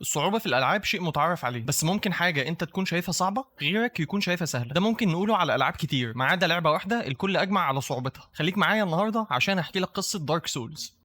الصعوبة في الألعاب شيء متعارف عليه، بس ممكن حاجة أنت تكون شايفها صعبة غيرك يكون شايفها سهلة. ده ممكن نقوله على ألعاب كتير ما عدا لعبة واحدة الكل أجمع على صعوبتها. خليك معايا النهاردة عشان أحكي لك قصة دارك سولز.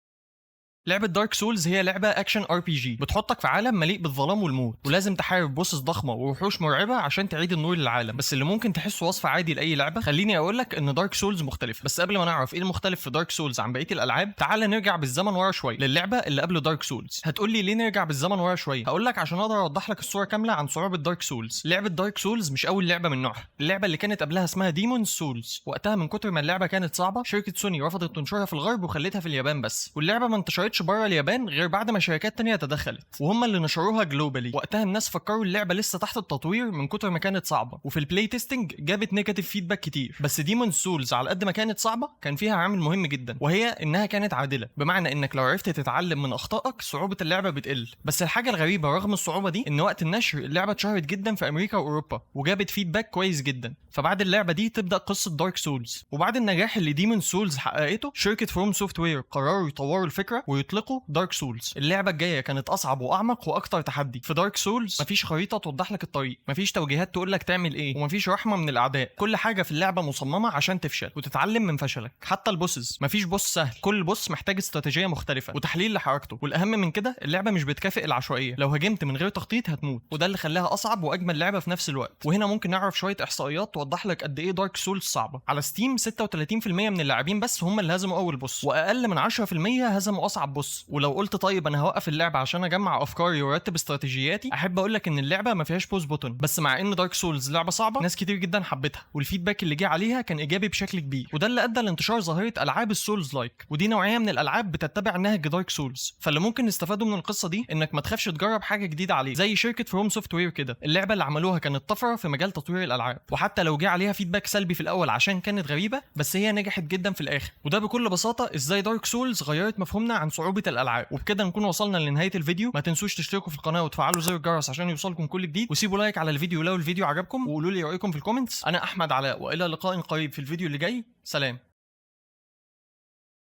لعبة دارك سولز هي لعبة اكشن ار بي جي بتحطك في عالم مليء بالظلام والموت، ولازم تحارب بوسس ضخمة ووحوش مرعبة عشان تعيد النور للعالم. بس اللي ممكن تحسه وصف عادي لأي لعبة، خليني أقولك إن دارك سولز مختلف. بس قبل ما نعرف إيه المختلف في دارك سولز عن بقية الألعاب، تعال نرجع بالزمن ورا شوية للعبة اللي قبل دارك سولز. هتقولي ليه نرجع بالزمن ورا شوية؟ هقولك عشان أقدر أوضح لك الصورة كاملة عن صعوبة دارك سولز. لعبة دارك سولز مش أول لعبة من نوعها، اللعبة اللي كانت قبلها اسمها ديمون سولز. وقتها من كتر ما اللعبة كانت صعبة، شركة سوني رفضت تنشرها في الغرب وخلتها في اليابان بس، واللعبة ما انتشرتش بره اليابان غير بعد ما شركات تانية تدخلت وهم اللي نشروها جلوبالي. وقتها الناس فكروا اللعبة لسه تحت التطوير من كتر ما كانت صعبة، وفي البلاي تيستنج جابت نيجاتيف فيدباك كتير. بس ديمون سولز على قد ما كانت صعبة كان فيها عامل مهم جدا، وهي انها كانت عادلة، بمعنى انك لو عرفت تتعلم من اخطائك صعوبة اللعبة بتقل. بس الحاجة الغريبة رغم الصعوبة دي ان وقت النشر اللعبة اتشهرت جدا في امريكا واوروبا وجابت فيدباك كويس جدا. فبعد اللعبة دي تبدأ قصة دارك سولز. وبعد النجاح اللي ديمون سولز حققته، شركة فروم سوفت وير قرروا يطوروا الفكرة ويطلقوا دارك سولز. اللعبة الجاية كانت اصعب واعمق واكتر تحدي. في دارك سولز مفيش خريطة توضح لك الطريق، مفيش توجيهات تقول لك تعمل ايه، ومفيش رحمة من الاعداء. كل حاجة في اللعبة مصممة عشان تفشل وتتعلم من فشلك. حتى البوسز مفيش بوس سهل، كل بوس محتاج استراتيجية مختلفة وتحليل لحركته. والاهم من كده اللعبة مش بتكافئ العشوائية، لو هاجمت من غير تخطيط هتموت، وده اللي خلاها اصعب واجمل لعبة في نفس الوقت. وهنا ممكن نعرف شوية احصائيات توضح لك قد ايه دارك سولز صعبة. على ستيم 36% من اللاعبين بس هم اللي هزموا اول بوس، واقل من 10% هزموا اصعب بوس. ولو قلت طيب انا هوقف اللعبة عشان اجمع افكاري وارتب استراتيجياتي، احب اقول لك ان اللعبة ما فيهاش بوز بوتون. بس مع ان دارك سولز لعبة صعبة، ناس كتير جدا حبتها والفيدباك اللي جه عليها كان ايجابي بشكل كبير، وده اللي ادى لانتشار ظاهرة العاب السولز لايك. ودي نوعية من الالعاب بتتبع نهج دارك سولز. فاللي ممكن نستفاده من القصة دي انك ما تخافش تجرب حاجة جديدة عليك، زي شركة فروم سوفت وير كده. اللعبة اللي عملوها كانت طفرة في مجال تطوير الالعاب، وحتى لو جه عليها فيدباك سلبي في الاول عشان كانت غريبة، بس هي نجحت جدا في الاخر. وده بكل بساطة ازاي دارك سولز غيرت مفهومنا عن صعوبة الالعاب. وبكده نكون وصلنا لنهاية الفيديو. ما تنسوش تشتركوا في القناة وتفعلوا زر الجرس عشان يوصلكم كل جديد، وسيبوا لايك على الفيديو لو الفيديو عجبكم، وقولوا لي رأيكم في الكومنتس. انا احمد علاء، والى لقاء قريب في الفيديو اللي جاي. سلام.